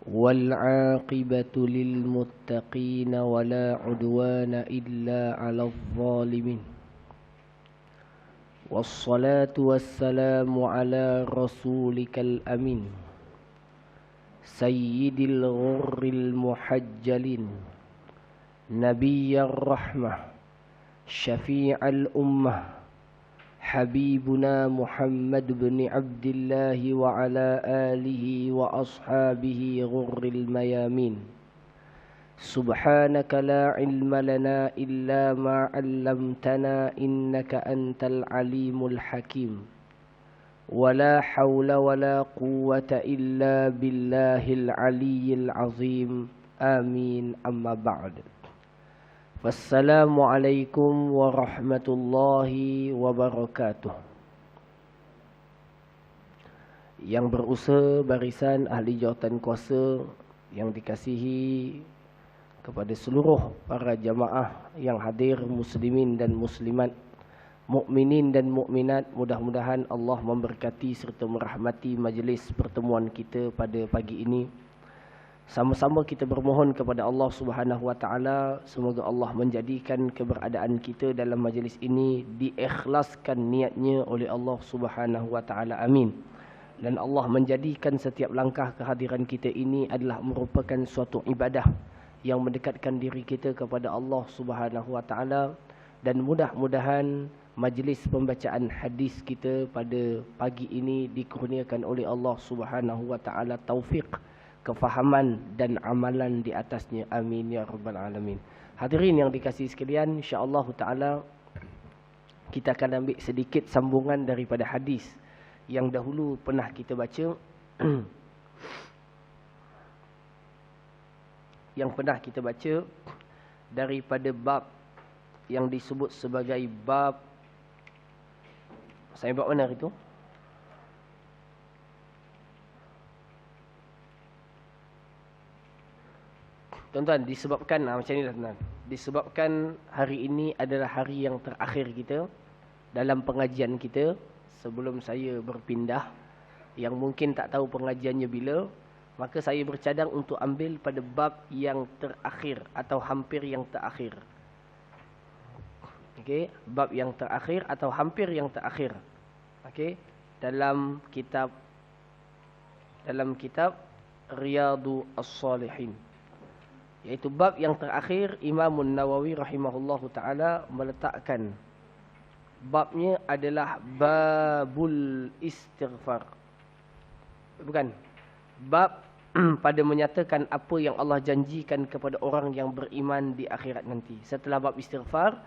والعاقبة للمتقين ولا عدوان إلا على الظالمين والصلاة والسلام على رسولك الأمين سيد الغر المحجلين نبي الرحمة شفيع الأمة حبيبنا محمد بن عبد الله وعلى آله وأصحابه غر الميامين سبحانك لا علم لنا إلا ما علمتنا إنك أنت العليم الحكيم ولا حول ولا قوة إلا بالله العلي العظيم آمين أما بعد Wassalamualaikum warahmatullahi wabarakatuh. Yang berusaha barisan ahli jawatan kuasa yang dikasihi kepada seluruh para jamaah yang hadir, muslimin dan muslimat, mukminin dan mukminat, mudah-mudahan Allah memberkati serta merahmati majlis pertemuan kita pada pagi ini. Sama-sama kita bermohon kepada Allah Subhanahu wa taala, semoga Allah menjadikan keberadaan kita dalam majlis ini diikhlaskan niatnya oleh Allah Subhanahu wa taala. Amin. Dan Allah menjadikan setiap langkah kehadiran kita ini adalah merupakan suatu ibadah yang mendekatkan diri kita kepada Allah Subhanahu wa taala, dan mudah-mudahan majlis pembacaan hadis kita pada pagi ini dikurniakan oleh Allah Subhanahu wa taala taufik, kefahaman dan amalan di atasnya. Amin ya rabbal alamin. Hadirin yang dikasihi sekalian, insya-Allah taala kita akan ambil sedikit sambungan daripada hadis yang dahulu pernah kita baca. Yang pernah kita baca daripada bab yang disebut sebagai bab, saya bab mana itu? Tuan-tuan, disebabkan macam ni lah tuan-tuan. Disebabkan hari ini adalah hari yang terakhir kita dalam pengajian kita sebelum saya berpindah, yang mungkin tak tahu pengajiannya bila, maka saya bercadang untuk ambil pada bab yang terakhir atau hampir yang terakhir. Okey, bab yang terakhir atau hampir yang terakhir. Okey, dalam kitab Riyadhus Shalihin, iaitu bab yang terakhir. Imam Nawawi rahimahullahu ta'ala meletakkan babnya adalah babul istighfar. Bukan, bab pada menyatakan apa yang Allah janjikan kepada orang yang beriman di akhirat nanti. Setelah bab istighfar,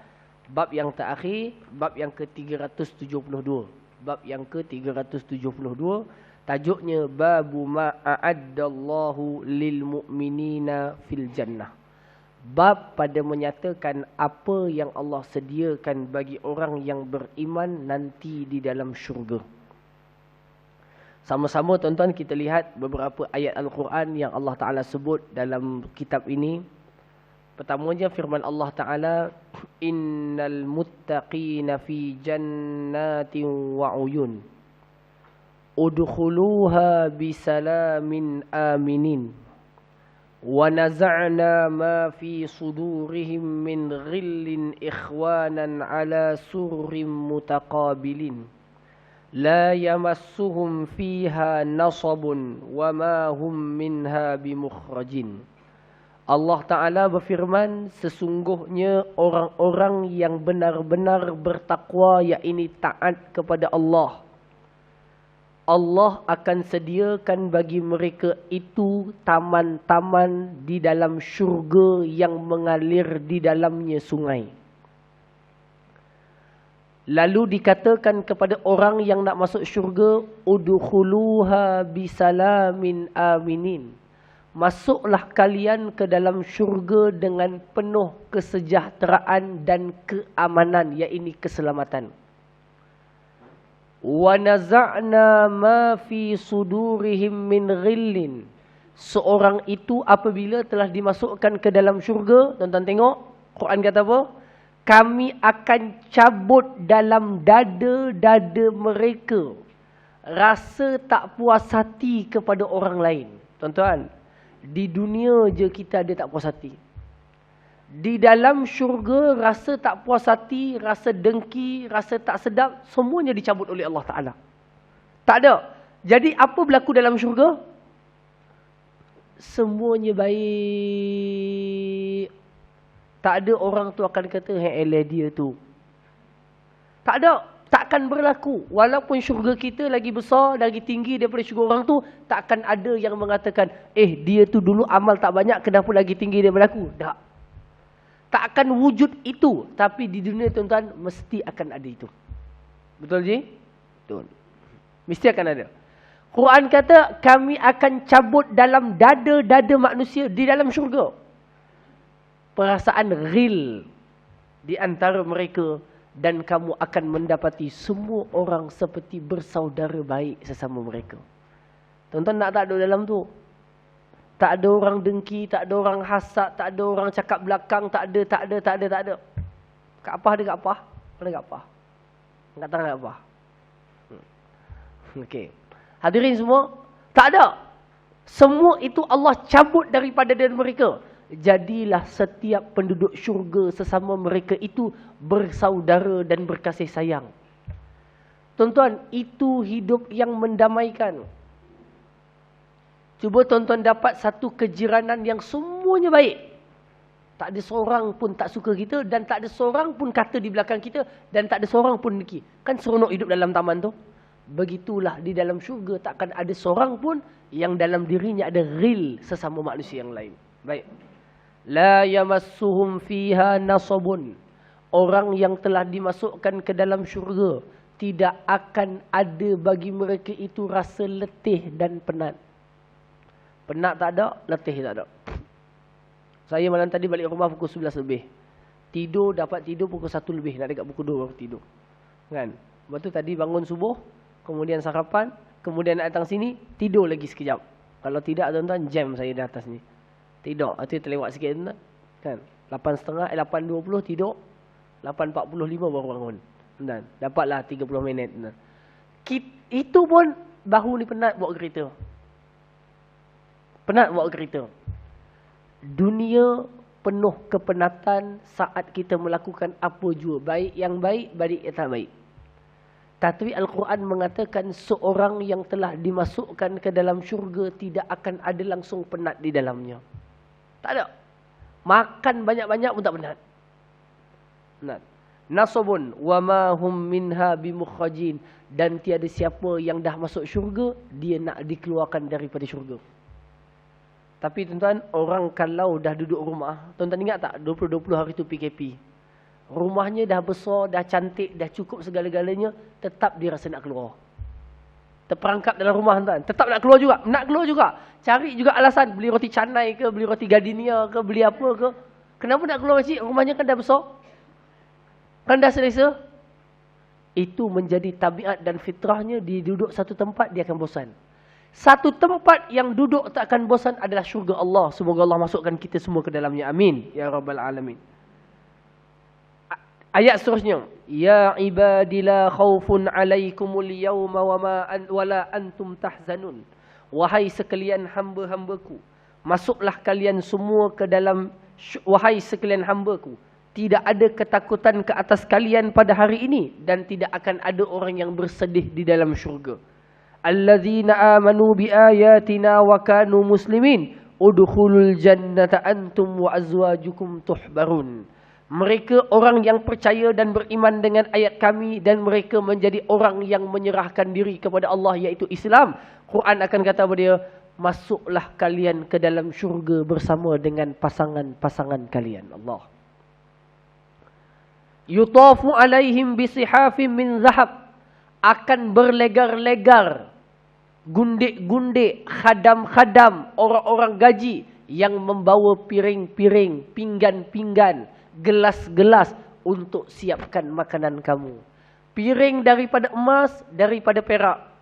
bab yang terakhir, bab yang ke-372. Bab yang ke-372, tajuknya babu ma a'addallahu lil mu'minina fil jannah. Bab pada menyatakan apa yang Allah sediakan bagi orang yang beriman nanti di dalam syurga. Sama-sama tuan-tuan kita lihat beberapa ayat Al-Quran yang Allah Ta'ala sebut dalam kitab ini. Pertamanya firman Allah Ta'ala, innal muttaqina fi jannatin wa uyun udkhuluha bisalamin aminin wa naza'na ma fi sudurihim min ghillin ikhwanan ala surrin mutaqabilin la yamassuhum fiha nasabun wa ma hum minha bimukhrajin. Allah Ta'ala berfirman, sesungguhnya orang-orang yang benar-benar bertakwa, yakni taat kepada Allah, Allah akan sediakan bagi mereka itu taman-taman di dalam syurga yang mengalir di dalamnya sungai. Lalu dikatakan kepada orang yang nak masuk syurga, udkhuluha bisalamin aminin, masuklah kalian ke dalam syurga dengan penuh kesejahteraan dan keamanan, iaitu keselamatan. Wa naza'na ma fi sudurihim min ghillin. Seorang itu apabila telah dimasukkan ke dalam syurga, tuan-tuan tengok Quran kata apa? Kami akan cabut dalam dada-dada mereka rasa tak puas hati kepada orang lain. Tuan-tuan, Di dunia je kita ada tak puas hati. Di dalam syurga rasa tak puas hati, rasa dengki, rasa tak sedap, semuanya dicabut oleh Allah Ta'ala. Tak ada. Jadi apa berlaku dalam syurga? Semuanya baik. Tak ada orang tu akan kata, "Hey, dia tu." Tak ada. Takkan berlaku. Walaupun syurga kita lagi besar, lagi tinggi daripada syurga orang tu, takkan ada yang mengatakan, dia tu dulu amal tak banyak, kenapa lagi tinggi daripada aku? Tak. Tak akan wujud itu. Tapi di dunia tuan-tuan, mesti akan ada itu. Betul je? Betul. Mesti akan ada. Quran kata, kami akan cabut dalam dada-dada manusia di dalam syurga perasaan real di antara mereka, dan kamu akan mendapati semua orang seperti bersaudara baik sesama mereka. Tuan-tuan nak tak ada dalam tu? Tak ada orang dengki, tak ada orang hasad, tak ada orang cakap belakang, tak ada. Kat apa ada kat apa? Ada kat apa? Kat tangan kat apa? Okey. Hadirin semua, tak ada. Semua itu Allah cabut daripada diri mereka. Jadilah setiap penduduk syurga sesama mereka itu bersaudara dan berkasih sayang. Tuan-tuan, itu hidup yang mendamaikan. Cuba tuan-tuan dapat satu kejiranan yang semuanya baik. Tak ada seorang pun tak suka kita, dan tak ada seorang pun kata di belakang kita, dan tak ada seorang pun dengki. Kan seronok hidup dalam taman tu? Begitulah di dalam syurga, takkan ada seorang pun yang dalam dirinya ada real sesama manusia yang lain. Baik. La yamassuhum fiha nasabun. Orang yang telah dimasukkan ke dalam syurga, tidak akan ada bagi mereka itu rasa letih dan penat. Penat tak ada, letih tak ada. Saya malam tadi balik rumah pukul 11 lebih. Dapat tidur pukul 1 lebih. Nak dekat pukul 2 baru tidur. Kan? Lepas tu tadi bangun subuh, kemudian sarapan, kemudian nak datang sini, tidur lagi sekejap. Kalau tidak, tuan-tuan, jam saya di atas ni. Tidur. Itu terlewat sikit, tuan-tuan. Kan? 8.30, 8.20 tidur. 8.45 baru bangun. Tuan-tuan. Dapatlah 30 minit. Tuan-tuan. Itu pun bahu ni penat bawa kereta. Penat bawa kereta. Dunia penuh kepenatan saat kita melakukan apa jua. Baik yang baik, baik yang tak baik. Tapi Al-Quran mengatakan seorang yang telah dimasukkan ke dalam syurga tidak akan ada langsung penat di dalamnya. Tak ada. Makan banyak-banyak pun tak penat. Penat. Nasabun wa ma hum minha bimukhrajin, dan tiada siapa yang dah masuk syurga dia nak dikeluarkan daripada syurga. Tapi tuan-tuan, orang kalau dah duduk rumah, tuan-tuan ingat tak 2020 hari tu PKP. Rumahnya dah besar, dah cantik, dah cukup segala-galanya, tetap dia rasa nak keluar. Terperangkap dalam rumah, tuan-tuan. Tetap nak keluar juga. Nak keluar juga. Cari juga alasan. Beli roti canai ke, beli roti gardenia ke, beli apa ke. Kenapa nak keluar makcik? Rumahnya kan dah besar. Kan dah selesa. Itu menjadi tabiat dan fitrahnya. Dia duduk satu tempat, dia akan bosan. Satu tempat yang duduk tak akan bosan adalah syurga Allah. Semoga Allah masukkan kita semua ke dalamnya. Amin. Ya Rabbal Alamin. Ayat seterusnya. Ya ibadila khawfun alaikumul yawma wala antum tahzanun. Wahai sekalian hamba-hambaku, masuklah kalian semua ke dalam, wahai sekalian hambaku, tidak ada ketakutan ke atas kalian pada hari ini, dan tidak akan ada orang yang bersedih di dalam syurga. Alladzina amanu biayatina wa kanu muslimin udkhulul jannata antum wa azwajukum tuhbarun. Mereka orang yang percaya dan beriman dengan ayat kami, dan mereka menjadi orang yang menyerahkan diri kepada Allah, iaitu Islam. Quran akan kata kepada dia, masuklah kalian ke dalam syurga bersama dengan pasangan-pasangan kalian. Allah. Yutafu alaihim bisihafim min zahab. Akan berlegar-legar, gundik-gundik, khadam-khadam, orang-orang gaji yang membawa piring-piring, pinggan-pinggan, gelas-gelas untuk siapkan makanan kamu. Piring daripada emas, daripada perak.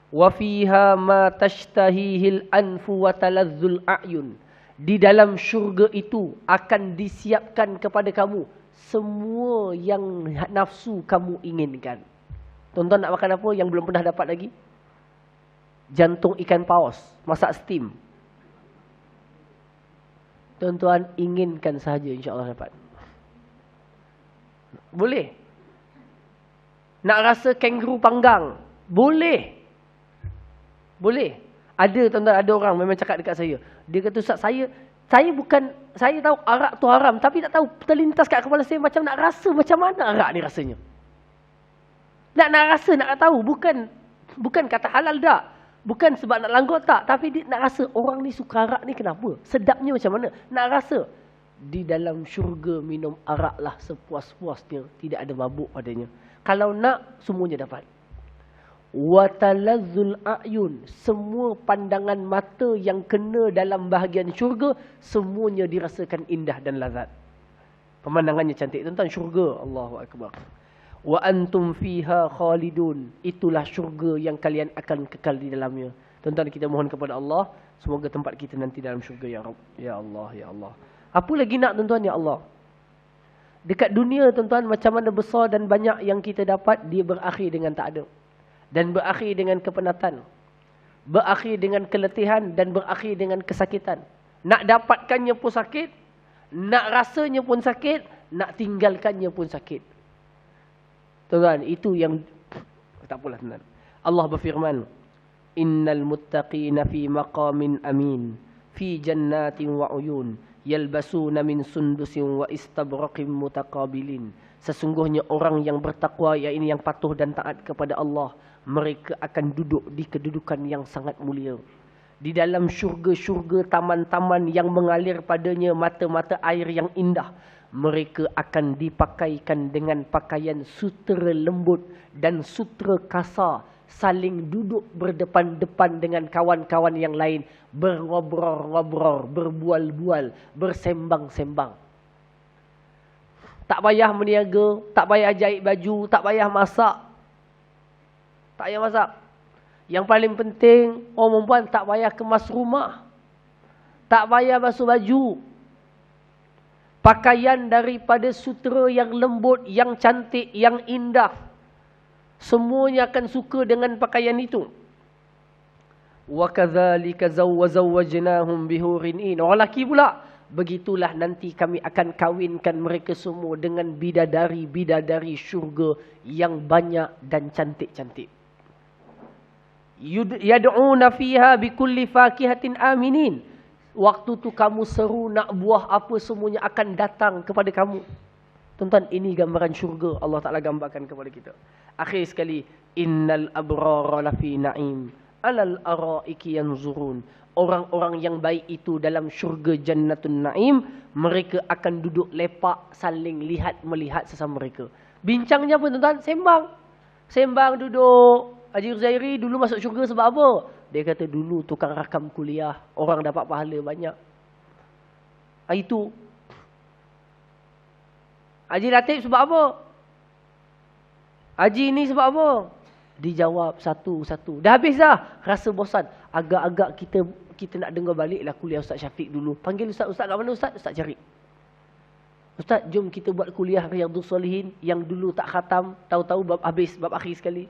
Wa fiha ma tashtahihil anfu wa talazzul a'yun. Di dalam syurga itu akan disiapkan kepada kamu semua yang nafsu kamu inginkan. Tuan-tuan nak makan apa yang belum pernah dapat lagi? Jantung ikan paus, masak steam. Tuan-tuan inginkan sahaja, insya-Allah dapat. Boleh. Nak rasa kangaroo panggang, boleh. Boleh. Ada tuan-tuan, ada orang memang cakap dekat saya. Dia kata, Ustaz, saya bukan, saya tahu arak tu haram, tapi tak tahu terlintas kat kepala saya macam nak rasa macam mana arak ni rasanya. Nak rasa, nak tahu, bukan kata halal tak. Bukan sebab nak langgar tak, tapi dia nak rasa orang ni suka arak ni kenapa? Sedapnya macam mana? Nak rasa. Di dalam syurga minum arak lah sepuas-puasnya, tidak ada mabuk padanya. Kalau nak, semuanya dapat. Watalazzul a'yun, semua pandangan mata yang kena dalam bahagian syurga, semuanya dirasakan indah dan lazat. Pemandangannya cantik. Tuan-tuan, syurga. Allahu Akbar. Wa antum fiha khalidun, itulah syurga yang kalian akan kekal di dalamnya. Tuan-tuan, kita mohon kepada Allah, semoga tempat kita nanti dalam syurga, ya Rabb. Ya Allah, ya Allah. Apa lagi nak, tuan-tuan, ya Allah? Dekat dunia, tuan-tuan, macam mana besar dan banyak yang kita dapat, dia berakhir dengan tak ada. Dan berakhir dengan kepenatan. Berakhir dengan keletihan dan berakhir dengan kesakitan. Nak dapatkannya pun sakit, nak rasanya pun sakit, nak tinggalkannya pun sakit. Tuan-tuan, itu yang tak apalah, tuan-tuan. Allah berfirman, innal muttaqina fi maqamin amin, fi jannatin wa uyun, yalbasuna min sundusin wa istabraqin mutaqabilin. Sesungguhnya orang yang bertakwa, yakni yang patuh dan taat kepada Allah, mereka akan duduk di kedudukan yang sangat mulia. Di dalam syurga-syurga, taman-taman yang mengalir padanya mata-mata air yang indah. Mereka akan dipakaikan dengan pakaian sutera lembut dan sutera kasar. Saling duduk berdepan-depan dengan kawan-kawan yang lain. Berobrol-obrol, berbual-bual, bersembang-sembang. Tak payah meniaga, tak payah jahit baju, tak payah masak. Tak payah masak. Yang paling penting, orang perempuan tak payah kemas rumah. Tak payah basuh baju. Pakaian daripada sutera yang lembut, yang cantik, yang indah. Semuanya akan suka dengan pakaian itu. Wa kadzalika zawwajnahum bihurin in. Orang lelaki pula, begitulah nanti kami akan kawinkan mereka semua dengan bidadari-bidadari syurga yang banyak dan cantik-cantik. Yad'una fiha bikulli fakihatin aminin. Waktu tu kamu seru nak buah apa, semuanya akan datang kepada kamu. Tuan-tuan, ini gambaran syurga Allah Ta'ala gambarkan kepada kita. Akhir sekali, innal abrara lafi na'im alal araiki yanzurun. Orang-orang yang baik itu dalam syurga Jannatun Naim, mereka akan duduk lepak, saling lihat melihat sesama mereka. Bincangnya pun, tuan-tuan, sembang duduk. Haji Ruzairi dulu masuk syurga sebab apa? Dia kata dulu tukang rakam kuliah, orang dapat pahala banyak. Itu. Haji Latif sebab apa? Haji ni sebab apa? Dijawab satu-satu. Dah habis dah. Rasa bosan. Agak-agak kita nak dengar balik lah kuliah Ustaz Syafiq dulu. Panggil Ustaz. Ustaz kat mana Ustaz? Ustaz cari. Ustaz, jom kita buat kuliah Riyadhus Salihin yang dulu tak khatam. Tahu-tahu bab habis, bab akhir sekali.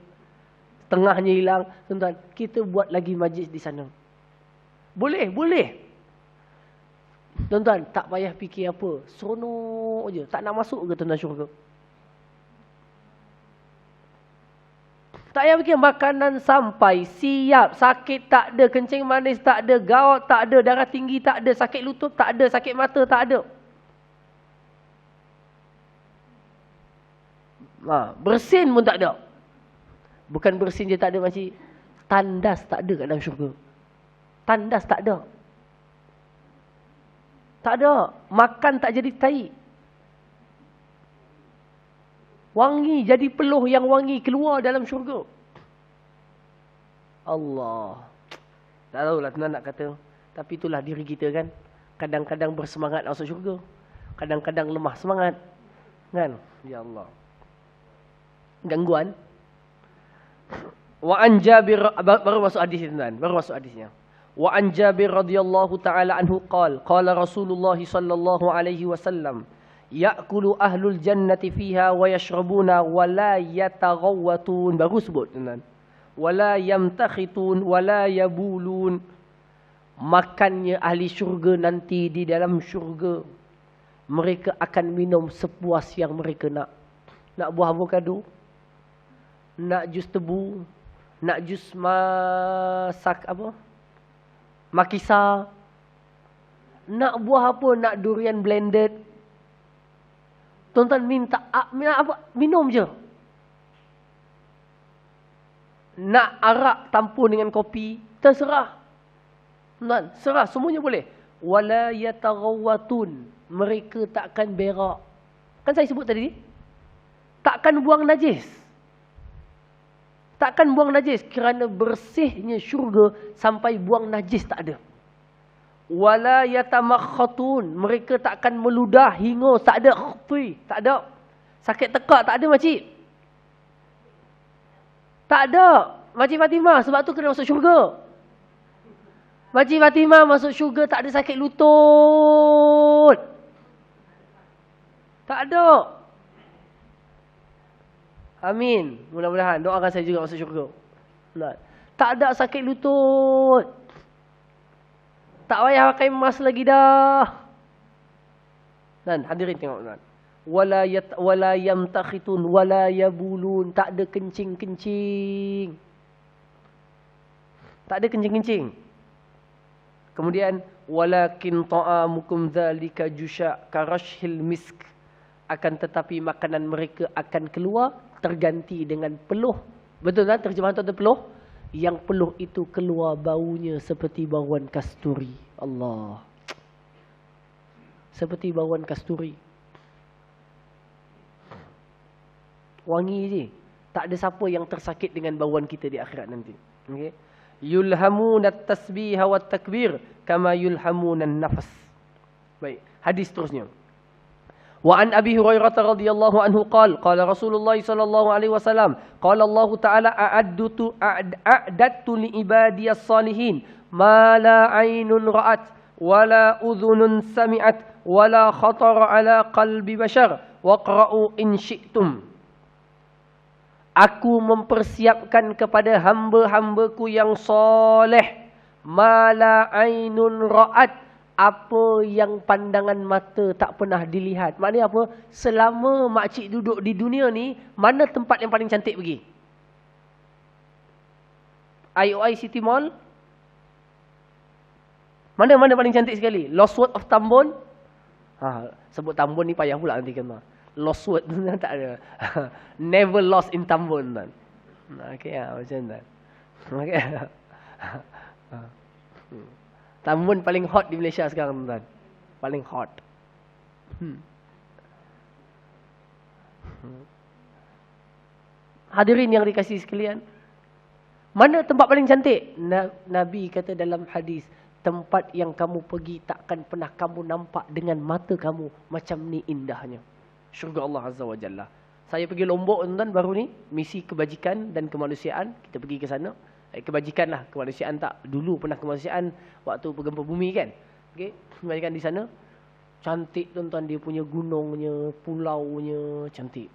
Tengahnya hilang. Tuan-tuan, kita buat lagi majlis di sana. Boleh, boleh. Tuan-tuan, tak payah fikir apa. Seronok je. Tak nak masuk ke tuan-tuan syurga? Tak payah fikir makanan sampai, siap, sakit tak ada, kencing manis tak ada, gout tak ada, darah tinggi tak ada, sakit lutut tak ada, sakit mata tak ada. Bersin pun tak ada. Bukan bersin je tak ada, makcik. Tandas tak ada kat dalam syurga. Tandas tak ada. Tak ada. Makan tak jadi tai. Wangi jadi peluh yang wangi keluar dalam syurga. Allah. Tak tahulah tuan nak kata. Tapi itulah diri kita kan. Kadang-kadang bersemangat nak masuk syurga. Kadang-kadang lemah semangat. Kan? Ya Allah. Gangguan. Wa an Jabir, baru masuk hadis tuan, baru masuk hadisnya. Wa an Jabir radhiyallahu taala anhu qala Rasulullah sallallahu alaihi wasallam, ya'kulu ahlul jannati fiha wa yashrabuna wa la yataghawwatun. Baru sebut tuan. Wa la yamtakhitun wa la yabulun. makannya ahli syurga nanti di dalam syurga. Mereka akan minum sepuas yang mereka nak. Nak buah avokado, nak jus tebu, nak jus masak apa? Makisa. Nak buah apa? Nak durian blended. Tuan-tuan minta apa? Minum je. Nak arak tampur dengan kopi, terserah. Tuan, serah, semuanya boleh. Wala yataghawatun, mereka takkan berak. Kan saya sebut tadi, takkan buang najis. Takkan buang najis kerana bersihnya syurga sampai buang najis tak ada. Wala yatamakhatun, mereka takkan meludah hingga tak ada khutui, tak ada. Sakit tekak tak ada makcik. Tak ada. Makcik Fatimah sebab tu kena masuk syurga. Makcik Fatimah masuk syurga tak ada sakit lutut. Tak ada. Amin. Mudah-mudahan. Doakan saya juga masuk syurga. Tak ada sakit lutut. Tak payah pakai emas lagi dah. Dan hadirin tengok tuan. Wala yamtakhitun wala yabulun. Tak ada kencing-kencing. Tak ada kencing-kencing. Kemudian walakin ta'amukum dzalika jusha karashhil misk, akan tetapi makanan mereka akan keluar terganti dengan peluh. Betul tak terjemahan tu peluh? Yang peluh itu keluar baunya seperti bauan kasturi. Allah. Seperti bauan kasturi. Wangi je. Tak ada siapa yang tersakit dengan bauan kita di akhirat nanti. Okey. Yulhamuna at-tasbiha wat takbir kama yulhamuna an-nafas. Baik, hadis seterusnya. Wa an Abi Hurairah radhiyallahu anhu qala Rasulullah sallallahu alaihi wasallam qala Allah ta'ala a'adtu li ibadiyas salihin ma la 'ainun ra'at wa la udhunun sami'at wa la khatara 'ala qalbi bashar waqra'u in syi'tum. Aku mempersiapkan kepada hamba-hambaku yang soleh mala ainun ra'at, apa yang pandangan mata tak pernah dilihat. Maknanya apa? Selama makcik duduk di dunia ni, mana tempat yang paling cantik pergi? IOI City Mall? Mana paling cantik sekali? Lost World of Tambun? Sebut Tambun ni payah pula nanti kena. Lost word tak ada. Never lost in Tambun kan. Okey macam tu. Okey. Tambun paling hot di Malaysia sekarang tuan. Paling hot. Hadirin yang dikasihi sekalian, mana tempat paling cantik? Nabi kata dalam hadis, tempat yang kamu pergi takkan pernah kamu nampak dengan mata kamu macam ni indahnya. Syurga Allah Azza wa Jalla. Saya pergi Lombok tuan baru ni, misi kebajikan dan kemanusiaan. Kita pergi ke sana. Kebajikan lah, kemanusiaan tak. Dulu pernah kemanusiaan waktu bergempa bumi kan. Okey, kebajikan di sana. Cantik tuan-tuan, dia punya gunungnya, pulaunya, cantik.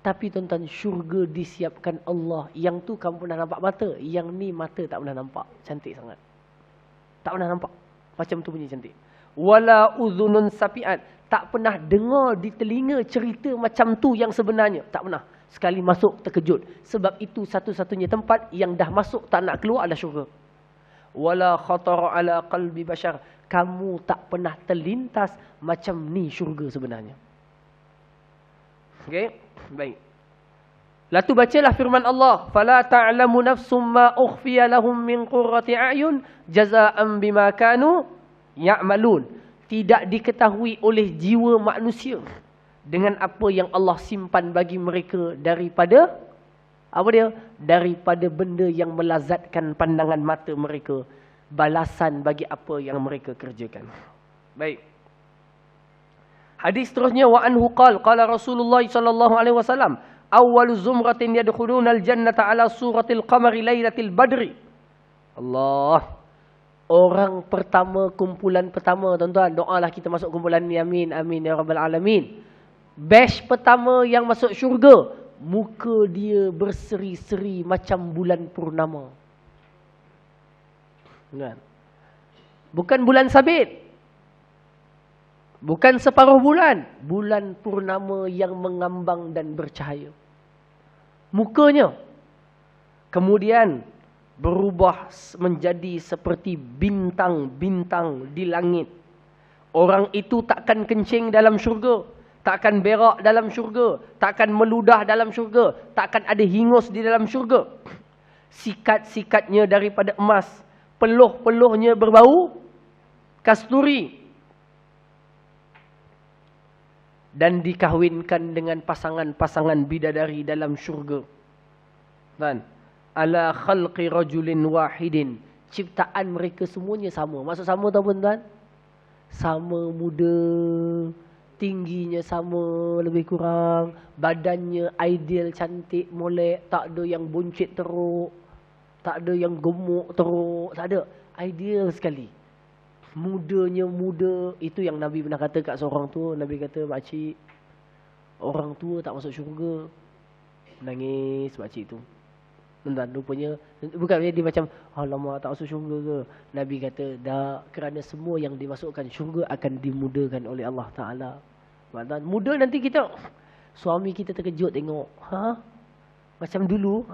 Tapi tuan-tuan, syurga disiapkan Allah. Yang tu kamu pernah nampak mata, yang ni mata tak pernah nampak. Cantik sangat. Tak pernah nampak. Macam tu punya cantik. Wala udhunun sapi'at, tak pernah dengar di telinga cerita macam tu yang sebenarnya. Tak pernah. Sekali masuk terkejut. Sebab itu satu-satunya tempat yang dah masuk tak nak keluar adalah syurga. Wala khatara ala qalbi bashar, kamu tak pernah terlintas macam ni syurga sebenarnya. Okey, baik. Lalu bacalah firman Allah, fala ta'lamu nafsum ma ukhfiya lahum min qurrati a'yun jazaa'an bima kanu ya'malun. Tidak diketahui oleh jiwa manusia dengan apa yang Allah simpan bagi mereka daripada apa dia? Daripada benda yang melazatkan pandangan mata mereka, balasan bagi apa yang mereka kerjakan. Baik. Hadis seterusnya, wa anhu qala Rasulullah sallallahu alaihi wasallam, awwalu zumratin yadkhuluna al-jannata ala suratil qamari lailatul badri. Allah. Orang pertama, kumpulan pertama tuan-tuan, doalah kita masuk kumpulan ni, amin amin ya rabbal alamin. Batch pertama yang masuk syurga, muka dia berseri-seri macam bulan purnama. Kan? Bukan bulan sabit. Bukan separuh bulan. Bulan purnama yang mengambang dan bercahaya. Mukanya. Kemudian berubah menjadi seperti bintang-bintang di langit. Orang itu takkan kencing dalam syurga. Takkan berak dalam syurga. Takkan meludah dalam syurga. Takkan ada hingus di dalam syurga. Sikat-sikatnya daripada emas. Peluh-peluhnya berbau kasturi. Dan dikahwinkan dengan pasangan-pasangan bidadari dalam syurga. Dan ala khalqi rajulin wahidin. Ciptaan mereka semuanya sama. Maksud sama tahu pun tuan? Sama muda. Tingginya sama lebih kurang. Badannya ideal, cantik, molek. Tak ada yang buncit teruk. Tak ada yang gemuk teruk. Tak ada. Ideal sekali. Mudanya muda. Itu yang Nabi pernah kata kat seorang tua. Nabi kata, makcik, orang tua tak masuk syurga. Menangis makcik tu. Dan rupanya, bukan dia macam, alamak tak masuk syurga ke. Nabi kata, dah, kerana semua yang dimasukkan syurga akan dimudahkan oleh Allah Ta'ala. Mudah nanti kita, suami kita terkejut tengok. Ha? Macam dulu.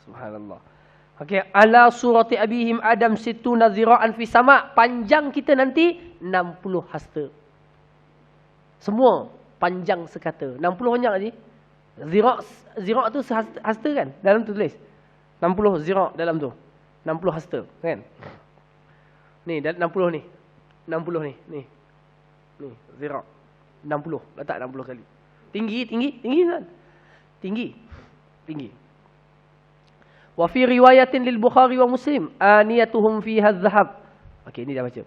Subhanallah. Okey, ala surati abihim Adam situna zira'an fi sama. Panjang kita nanti 60 hasta. Semua panjang sekata. 60 banyak lagi. Zira' tu hasta kan? Dalam tu tulis. 60 zira' dalam tu. 60 hasta kan? Ni 60 ni. 60 ni. Ni zira'. 60. Letak 60 kali. Tinggi kan? Tinggi. Wa fi riwayatin lil Bukhari wa Muslim aniyatuhum fiha adh-dhahab. Okey, ni dah baca.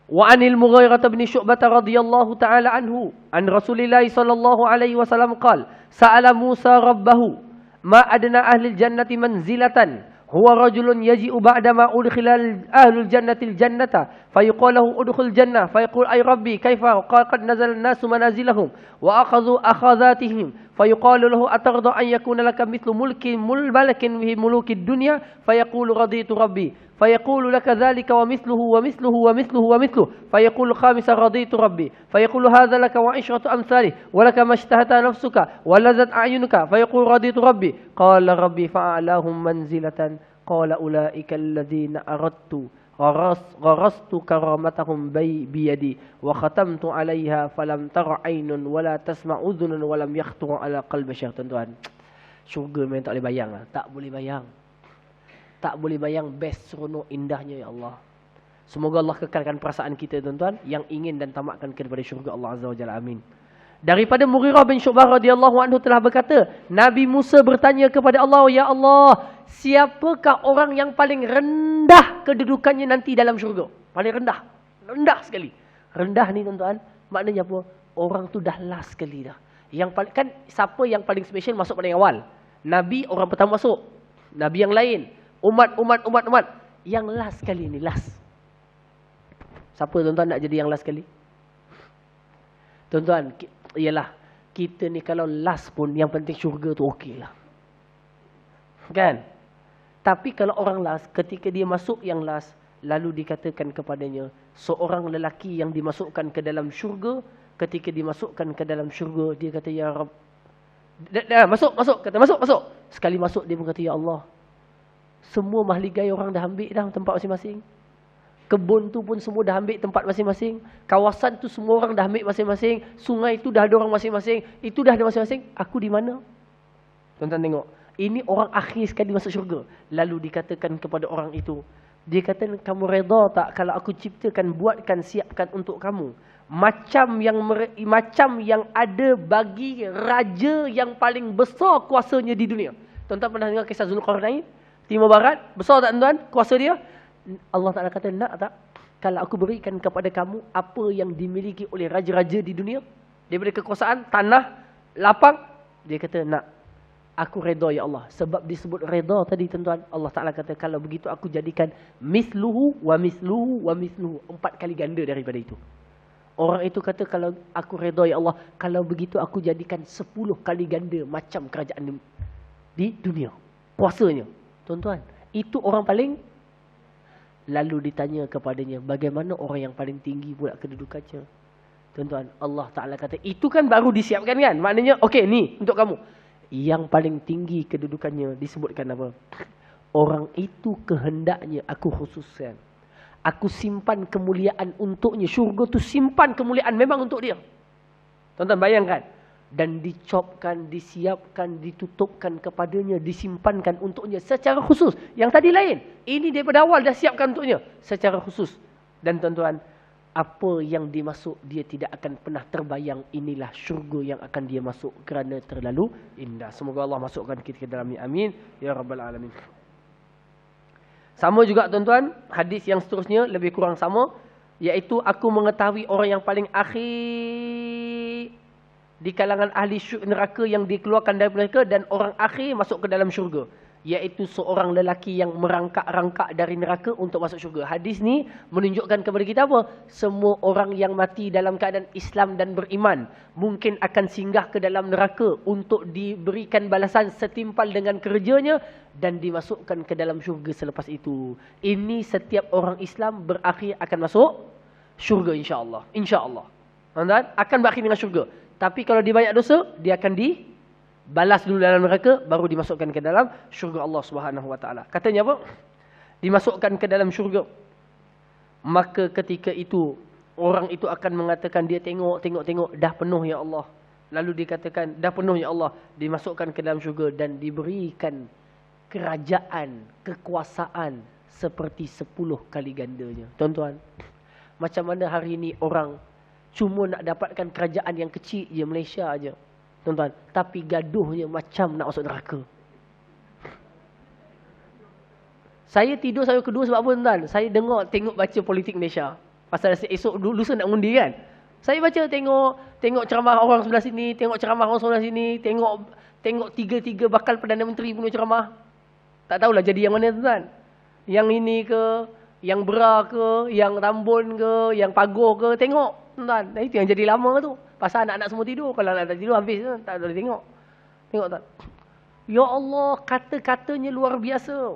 Wa anil Mughirah bin Syu'bah radhiyallahu ta'ala anhu an Rasulillah sallallahu alaihi wasallam qala sa'ala Musa rabbahu ma adna ahli al-jannati manzilatan huwa rajulun yaji'u ba'da ma udkhila ahlul jannati al-jannata fayuqalu lahu udkhul jannah fayaqul ay rabbi kaifa qad nazala an-nasu manazilahum wa akhadhu akhadhatihim fayuqalu lahu atarda an yakuna laka mithlu mulki malakin fi muluki dunya fayaqulu raditu rabbi fayaqulu laka dhalika wa mithluhu wa mithluhu wa mithluhu wa mithluhu fayaqulu khamisa raditu rabbi fayaqulu hadha laka wa 'ashratu amsalih wa laka mashtahata nafsuka wa ladzat a'yunuka fayaqulu raditu rabbi qala rabbi fa'alahum manzilatan qala ulaika alladhina aradtu غرست كرامتهم بيدي وختمت عليها فلم تر عين ولا تسمع أذن ولم يخطر على قلب شيء. Tuan-tuan, syurga memang tak boleh bayang lah. Tak boleh bayang best, seronok, indahnya ya Allah. Semoga Allah kekalkan perasaan kita tuan-tuan yang ingin dan tamakkan kepada syurga Allah Azza wa Jalla. Amin. Daripada Mughirah bin Syu'bah radhiyallahu anhu telah berkata, Nabi Musa bertanya kepada Allah, ya Allah, siapakah orang yang paling rendah kedudukannya nanti dalam syurga? Paling rendah. Rendah sekali. Rendah ni tuan-tuan, maknanya apa? Orang tu dah last sekali dah. Yang paling, kan siapa yang paling special masuk paling awal? Nabi orang pertama masuk. Nabi yang lain. Umat. Yang last sekali ni, last. Siapa tuan-tuan nak jadi yang last sekali? Tuan-tuan, ialah kita ni kalau last pun yang penting syurga tu okey lah. Kan? Tapi kalau orang last, ketika dia masuk yang last, lalu dikatakan kepadanya, seorang lelaki yang dimasukkan ke dalam syurga, ketika dimasukkan ke dalam syurga, dia kata, ya Rabb, masuk, kata masuk. Sekali masuk dia pun kata, ya Allah, semua mahligai orang dah ambil dah tempat masing-masing. Kebun tu pun semua dah ambil tempat masing-masing. Kawasan tu semua orang dah ambil masing-masing. Sungai tu dah ada orang masing-masing. Itu dah ada masing-masing. Aku di mana? Tuan-tuan tengok. Ini orang akhir sekali masuk syurga. Lalu dikatakan kepada orang itu, dia kata, kamu reda tak kalau aku ciptakan, buatkan, siapkan untuk kamu macam yang ada bagi raja yang paling besar kuasanya di dunia. Tuan-tuan pernah dengar kisah Zulkarnain? Timur Barat, besar tak tuan-tuan kuasa dia? Allah Ta'ala kata, nak tak kalau aku berikan kepada kamu apa yang dimiliki oleh raja-raja di dunia, daripada kekuasaan, tanah, lapang? Dia kata, nak. Aku reda ya Allah. Sebab disebut reda tadi tuan-tuan, Allah Ta'ala kata, kalau begitu aku jadikan misluhu wa misluhu wa misluhu, 4 kali ganda daripada itu. Orang itu kata, kalau aku reda ya Allah, kalau begitu aku jadikan 10 kali ganda macam kerajaan di dunia kuasanya. Tuan-tuan, itu orang paling Lalu ditanya kepadanya, bagaimana orang yang paling tinggi pula kedudukannya? Tuan-tuan, Allah Ta'ala kata, itu kan baru disiapkan kan? Maknanya, okey ni untuk kamu. Yang paling tinggi kedudukannya disebutkan apa? Orang itu kehendaknya aku khususkan. Aku simpan kemuliaan untuknya. Syurga tu simpan kemuliaan memang untuk dia. Tuan-tuan bayangkan. Dan dicopkan, disiapkan, ditutupkan kepadanya, disimpankan untuknya secara khusus. Yang tadi lain. Ini daripada awal dah siapkan untuknya secara khusus. Dan tuan-tuan, apa yang dimasuk dia tidak akan pernah terbayang. Inilah syurga yang akan dia masuk kerana terlalu indah. Semoga Allah masukkan kita ke dalamnya. Amin. Ya Rabbal Alamin. Sama juga tuan-tuan, hadis yang seterusnya lebih kurang sama. Iaitu aku mengetahui orang yang paling akhir di kalangan ahli neraka yang dikeluarkan dari neraka dan orang akhir masuk ke dalam syurga. Iaitu seorang lelaki yang merangkak-rangkak dari neraka untuk masuk syurga. Hadis ni menunjukkan kepada kita apa? Semua orang yang mati dalam keadaan Islam dan beriman mungkin akan singgah ke dalam neraka untuk diberikan balasan setimpal dengan kerjanya dan dimasukkan ke dalam syurga selepas itu. Ini setiap orang Islam berakhir akan masuk syurga insya-Allah. Insya-Allah. Tuan-tuan, akan berakhir dengan syurga. Tapi kalau dia banyak dosa, dia akan dibalas dulu dalam neraka, baru dimasukkan ke dalam syurga Allah Subhanahu Wa Taala. Katanya apa? Dimasukkan ke dalam syurga. Maka ketika itu, orang itu akan mengatakan, dia tengok, dah penuh ya Allah. Lalu dikatakan, dah penuh ya Allah. Dimasukkan ke dalam syurga dan diberikan kerajaan, kekuasaan seperti 10 kali gandanya. Tuan-tuan, macam mana hari ini orang cuma nak dapatkan kerajaan yang kecil je, Malaysia aja, tuan-tuan. Tapi gaduhnya macam nak masuk neraka. Saya tidur saya kedua sebab apa tuan-tuan? Saya tengok baca politik Malaysia. Pasal esok lusa nak undi kan. Saya baca tengok ceramah orang sebelah sini, tengok ceramah orang sebelah sini, tengok tiga bakal Perdana Menteri punya ceramah. Tak tahulah jadi yang mana tuan-tuan. Yang ini ke, yang Bera ke, yang Tambun ke, yang Pagoh ke, tengok. Tuan, itu yang jadi lama tu. Pasal anak-anak semua tidur. Kalau anak tak tidur habis tak boleh tengok. Tengok tak? Ya Allah, kata-katanya luar biasa.